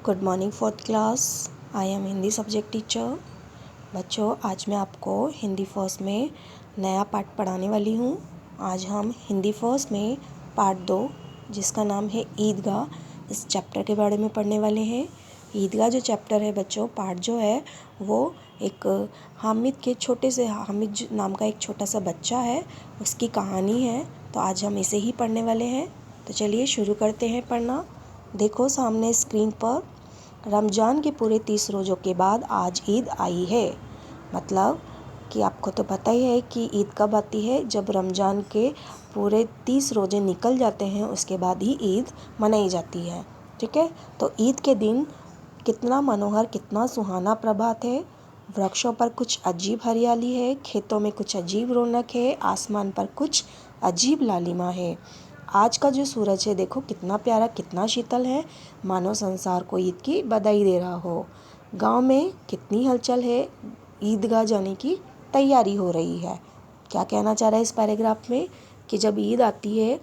Good morning fourth class. I am Hindi subject teacher. बच्चों, आज मैं आपको हिंदी फर्स्ट में नया पार्ट पढ़ाने वाली हूँ। आज हम हिंदी फर्स्ट में पार्ट 2 जिसका नाम है ईदगाह, इस चैप्टर के बारे में पढ़ने वाले हैं। ईदगाह जो चैप्टर है बच्चों, पार्ट जो है वो एक हामिद नाम का एक छोटा सा बच्चा है, उसकी कहानी है। तो आज हम इसे ही पढ़ने वाले हैं। तो चलिए शुरू करते हैं पढ़ना। देखो सामने स्क्रीन पर, रमज़ान के पूरे 30 रोज़ों के बाद आज ईद आई है। मतलब कि आपको तो पता ही है कि ईद कब आती है, जब रमज़ान के पूरे 30 रोज़े निकल जाते हैं उसके बाद ही ईद मनाई जाती है। ठीक है, तो ईद के दिन कितना मनोहर, कितना सुहाना प्रभात है। वृक्षों पर कुछ अजीब हरियाली है, खेतों में कुछ अजीब रौनक है, आसमान पर कुछ अजीब लालिमा है। आज का जो सूरज है देखो कितना प्यारा, कितना शीतल है, मानो संसार को ईद की बधाई दे रहा हो। गांव में कितनी हलचल है, ईदगाह जाने की तैयारी हो रही है। क्या कहना चाह रहा है इस पैराग्राफ में कि जब ईद आती है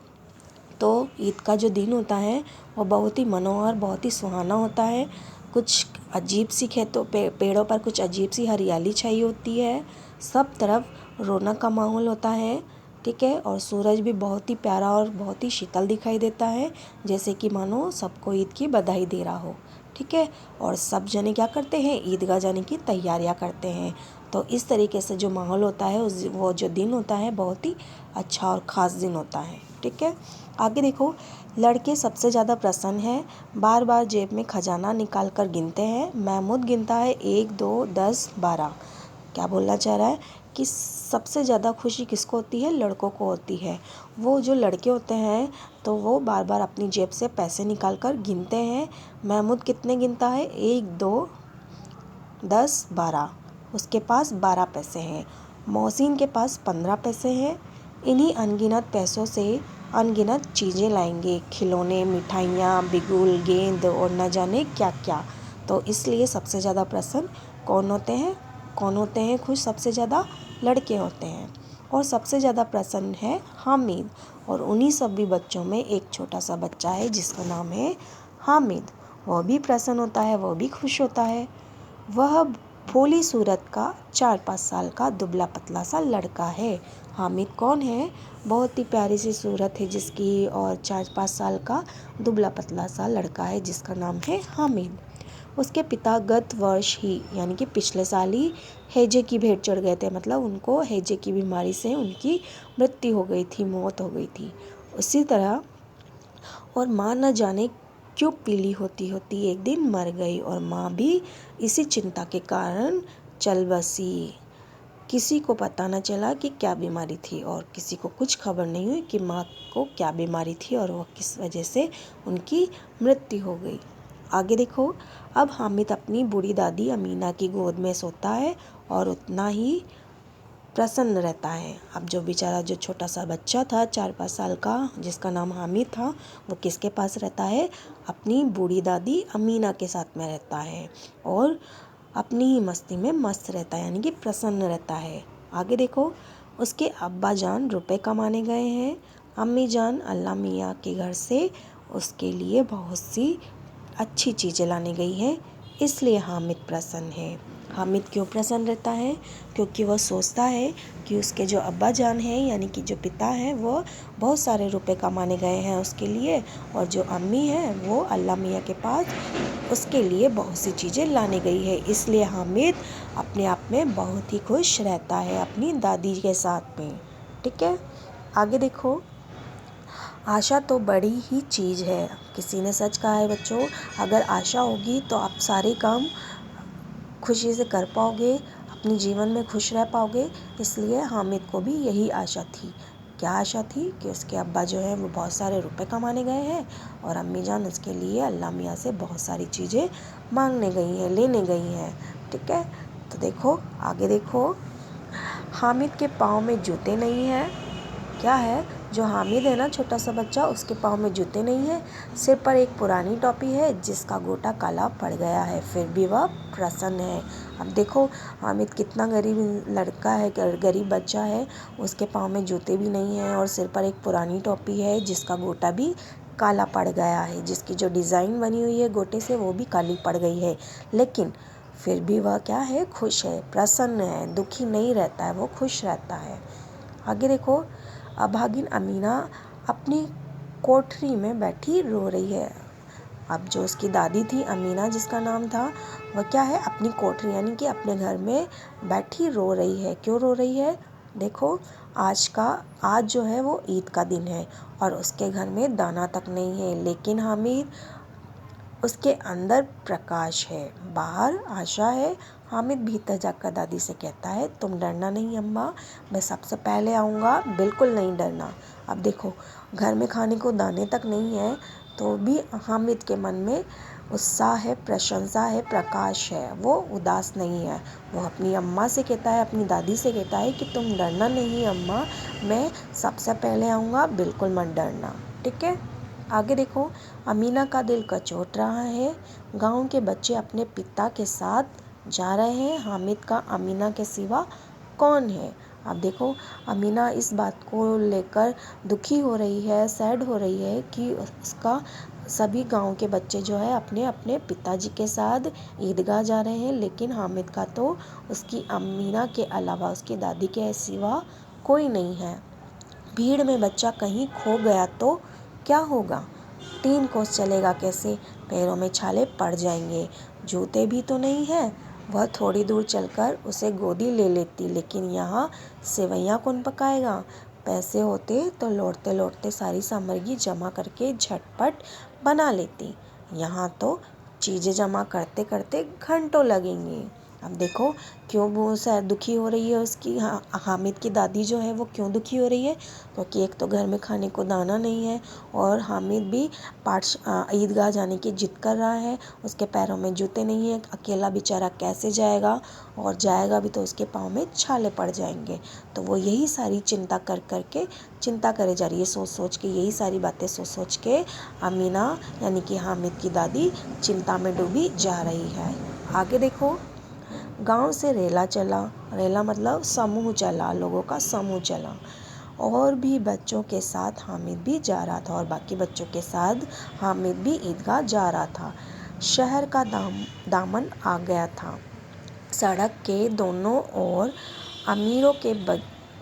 तो ईद का जो दिन होता है वो बहुत ही मनोहर, बहुत ही सुहाना होता है। कुछ अजीब सी पेड़ों पर कुछ अजीब सी हरियाली छाई होती है, सब तरफ रौनक का माहौल होता है। ठीक है, और सूरज भी बहुत ही प्यारा और बहुत ही शीतल दिखाई देता है, जैसे कि मानो सबको ईद की बधाई दे रहा हो। ठीक है, और सब जने क्या करते हैं, ईदगाह जाने की तैयारियां करते हैं। तो इस तरीके से जो माहौल होता है वो जो दिन होता है बहुत ही अच्छा और ख़ास दिन होता है। ठीक है, आगे देखो, लड़के सबसे ज़्यादा प्रसन्न हैं, बार बार जेब में खजाना निकाल कर गिनते हैं। महमूद गिनता है 1, 2, 10, 12। क्या बोलना चाह रहा है कि सबसे ज़्यादा खुशी किसको होती है, लड़कों को होती है। वो जो लड़के होते हैं तो वो बार बार अपनी जेब से पैसे निकाल कर गिनते हैं। महमूद कितने गिनता है, 1, 2, 10, 12। उसके पास 12 पैसे हैं। मोहसिन के पास 15 पैसे हैं। इन्हीं अनगिनत पैसों से अनगिनत चीज़ें लाएंगे, खिलौने, मिठाइयाँ, बिगुल, गेंद और न जाने क्या क्या। तो इसलिए सबसे ज़्यादा प्रसन्न कौन होते हैं खुश, सबसे ज़्यादा लड़के होते हैं। और सबसे ज़्यादा प्रसन्न है हामिद। और उन्हीं सभी बच्चों में एक छोटा सा बच्चा है जिसका नाम है हामिद। वह भी प्रसन्न होता है, वह भी खुश होता है। वह भोली सूरत का 4-5 साल का दुबला पतला सा लड़का है। हामिद कौन है, बहुत ही प्यारी सी सूरत है जिसकी, और 4-5 साल का दुबला पतला सा लड़का है जिसका नाम है हामिद। उसके पिता गत वर्ष ही यानी कि पिछले साल ही हैजे की भेंट चढ़ गए थे। मतलब उनको हैजे की बीमारी से उनकी मृत्यु हो गई थी, मौत हो गई थी। उसी तरह और माँ न जाने क्यों पीली होती होती एक दिन मर गई, और माँ भी इसी चिंता के कारण चल बसी। किसी को पता न चला कि क्या बीमारी थी, और किसी को कुछ खबर नहीं हुई कि माँ को क्या बीमारी थी और वह किस वजह से उनकी मृत्यु हो गई। आगे देखो, अब हामिद अपनी बूढ़ी दादी अमीना की गोद में सोता है और उतना ही प्रसन्न रहता है। अब जो बेचारा जो छोटा सा बच्चा था 4-5 साल का जिसका नाम हामिद था, वो किसके पास रहता है, अपनी बूढ़ी दादी अमीना के साथ में रहता है और अपनी ही मस्ती में मस्त रहता है, यानी कि प्रसन्न रहता है। आगे देखो, उसके अब्बा जान रुपए कमाने गए हैं। अम्मी जान अल्लाह मियाँ के घर से उसके लिए बहुत सी अच्छी चीज़ें लाने गई हैं, इसलिए हामिद प्रसन्न है। हामिद क्यों प्रसन्न रहता है, क्योंकि वह सोचता है कि उसके जो अब्बा जान हैं यानी कि जो पिता हैं वो बहुत सारे रुपए कमाने गए हैं उसके लिए, और जो अम्मी हैं वो अल्लाह मियाँ के पास उसके लिए बहुत सी चीज़ें लाने गई है। इसलिए हामिद अपने आप में बहुत ही खुश रहता है अपनी दादी के साथ में। ठीक है, आगे देखो, आशा तो बड़ी ही चीज़ है। किसी ने सच कहा है बच्चों, अगर आशा होगी तो आप सारे काम खुशी से कर पाओगे, अपने जीवन में खुश रह पाओगे। इसलिए हामिद को भी यही आशा थी। क्या आशा थी कि उसके अब्बा जो है वो बहुत सारे रुपए कमाने गए हैं और अम्मी जान उसके लिए अल्लाह मियाँ से बहुत सारी चीज़ें मांगने गई हैं, लेने गई हैं। ठीक है, तो देखो आगे देखो, हामिद के पाँव में जूते नहीं हैं। क्या है, जो हामिद है ना छोटा सा बच्चा, उसके पाँव में जूते नहीं है। सिर पर एक पुरानी टोपी है जिसका गोटा काला पड़ गया है, फिर भी वह प्रसन्न है। अब देखो हामिद कितना गरीब लड़का है, गरीब बच्चा है, उसके पाँव में जूते भी नहीं है और सिर पर एक पुरानी टोपी है जिसका गोटा भी काला पड़ गया है, जिसकी जो डिज़ाइन बनी हुई है गोटे से वो भी काली पड़ गई है, लेकिन फिर भी वह क्या है, खुश है, प्रसन्न है, दुखी नहीं रहता है, वो खुश रहता है। आगे देखो, अभागिन अमीना अपनी कोठरी में बैठी रो रही है। अब जो उसकी दादी थी अमीना जिसका नाम था, वह क्या है, अपनी कोठरी यानी कि अपने घर में बैठी रो रही है। क्यों रो रही है? देखो, आज जो है वो ईद का दिन है और उसके घर में दाना तक नहीं है, लेकिन हामिद, उसके अंदर प्रकाश है, बाहर आशा है। हामिद भीतर जाकर दादी से कहता है, तुम डरना नहीं अम्मा, मैं सबसे पहले आऊँगा, बिल्कुल नहीं डरना। अब देखो, घर में खाने को दाने तक नहीं है तो भी हामिद के मन में उत्साह है, प्रशंसा है, प्रकाश है, वो उदास नहीं है। वो अपनी अम्मा से कहता है, अपनी दादी से कहता है कि तुम डरना नहीं अम्मा, मैं सबसे पहले आऊँगा, बिल्कुल मत डरना, ठीक है। आगे देखो, अमीना का दिल कचोट रहा है। गांव के बच्चे अपने पिता के साथ जा रहे हैं। हामिद का अमीना के सिवा कौन है? अब देखो, अमीना इस बात को लेकर दुखी हो रही है, सैड हो रही है कि उसका सभी गांव के बच्चे जो है अपने अपने पिताजी के साथ ईदगाह जा रहे हैं, लेकिन हामिद का तो उसकी अमीना के अलावा, उसकी दादी के सिवा कोई नहीं है। भीड़ में बच्चा कहीं खो गया तो क्या होगा? 3 कोस चलेगा कैसे? पैरों में छाले पड़ जाएंगे, जूते भी तो नहीं है। वह थोड़ी दूर चलकर उसे गोदी ले लेती, लेकिन यहाँ सेवैयाँ कौन पकाएगा? पैसे होते तो लौटते लौटते सारी सामग्री जमा करके झटपट बना लेती। यहाँ तो चीज़ें जमा करते करते घंटों लगेंगे। अब देखो, क्यों वो दुखी हो रही है, उसकी हामिद की दादी जो है वो क्यों दुखी हो रही है? क्योंकि एक तो घर में खाने को दाना नहीं है और हामिद भी ईदगाह जाने की जिद कर रहा है। उसके पैरों में जूते नहीं है, अकेला बेचारा कैसे जाएगा, और जाएगा भी तो उसके पाँव में छाले पड़ जाएंगे। तो वो यही सारी चिंता चिंता करे जा रही है, सोच सोच के, यही सारी बातें सोच सोच के अमीना यानी कि हामिद की दादी चिंता में डूबी जा रही है। आगे देखो, गांव से रेला चला, रेला मतलब समूह चला, लोगों का समूह चला, और भी बच्चों के साथ हामिद भी जा रहा था, और बाकी बच्चों के साथ हामिद भी ईदगाह जा रहा था। शहर का दामन आ गया था। सड़क के दोनों ओर अमीरों के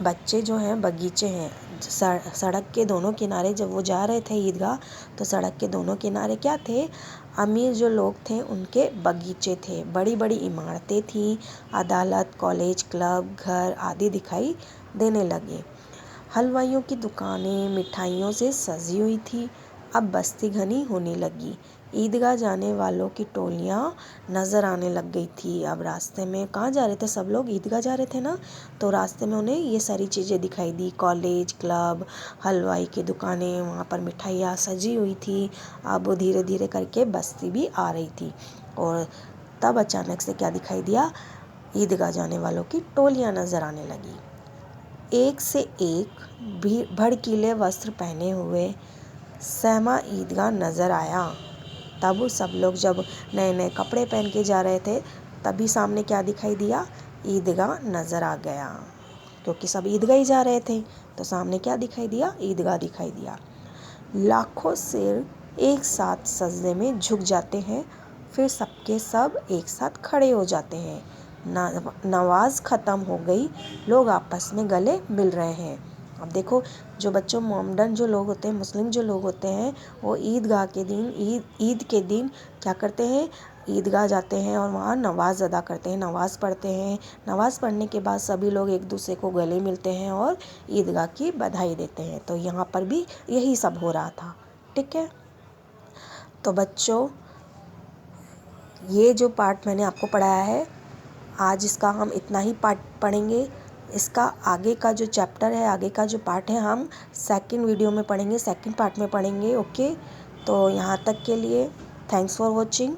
बच्चे जो हैं बगीचे हैं। सड़क के दोनों किनारे जब वो जा रहे थे ईदगाह, तो सड़क के दोनों किनारे क्या थे? अमीर जो लोग थे उनके बगीचे थे, बड़ी बड़ी इमारतें थी, अदालत, कॉलेज, क्लब, घर आदि दिखाई देने लगे। हलवाइयों की दुकानें मिठाइयों से सजी हुई थी। अब बस्ती घनी होने लगी। ईदगाह जाने वालों की टोलियाँ नज़र आने लग गई थी। अब रास्ते में कहाँ जा रहे थे सब लोग? ईदगाह जा रहे थे ना, तो रास्ते में उन्हें ये सारी चीज़ें दिखाई दी, कॉलेज, क्लब, हलवाई की दुकानें, वहाँ पर मिठाइयाँ सजी हुई थी। अब धीरे धीरे करके बस्ती भी आ रही थी, और तब अचानक से क्या दिखाई दिया? ईदगाह जाने वालों की टोलियाँ नज़र आने लगी। एक से एक भड़कीले वस्त्र पहने हुए सहमा ईदगाह नज़र आया। तब सब लोग जब नए नए कपड़े पहन के जा रहे थे, तभी सामने क्या दिखाई दिया? ईदगाह नज़र आ गया, क्योंकि सब ईदगाह ही जा रहे थे, तो सामने क्या दिखाई दिया? ईदगाह दिखाई दिया। लाखों सिर एक साथ सजदे में झुक जाते हैं, फिर सबके सब एक साथ खड़े हो जाते हैं। नमाज ख़त्म हो गई, लोग आपस में गले मिल रहे हैं। अब देखो, जो बच्चों मोमडन जो लोग होते हैं, मुस्लिम जो लोग होते हैं, वो ईदगाह के दिन, ईद के दिन क्या करते हैं? ईदगाह जाते हैं और वहाँ नमाज अदा करते हैं, नमाज़ पढ़ते हैं। नमाज़ पढ़ने के बाद सभी लोग एक दूसरे को गले मिलते हैं और ईदगाह की बधाई देते हैं। तो यहाँ पर भी यही सब हो रहा था, ठीक है। तो बच्चों, ये जो पार्ट मैंने आपको पढ़ाया है, आज इसका हम इतना ही पार्ट पढ़ेंगे। इसका आगे का जो चैप्टर है, आगे का जो पार्ट है, हम सेकंड वीडियो में पढ़ेंगे, सेकंड पार्ट में पढ़ेंगे। ओके, तो यहाँ तक के लिए थैंक्स फॉर वॉचिंग।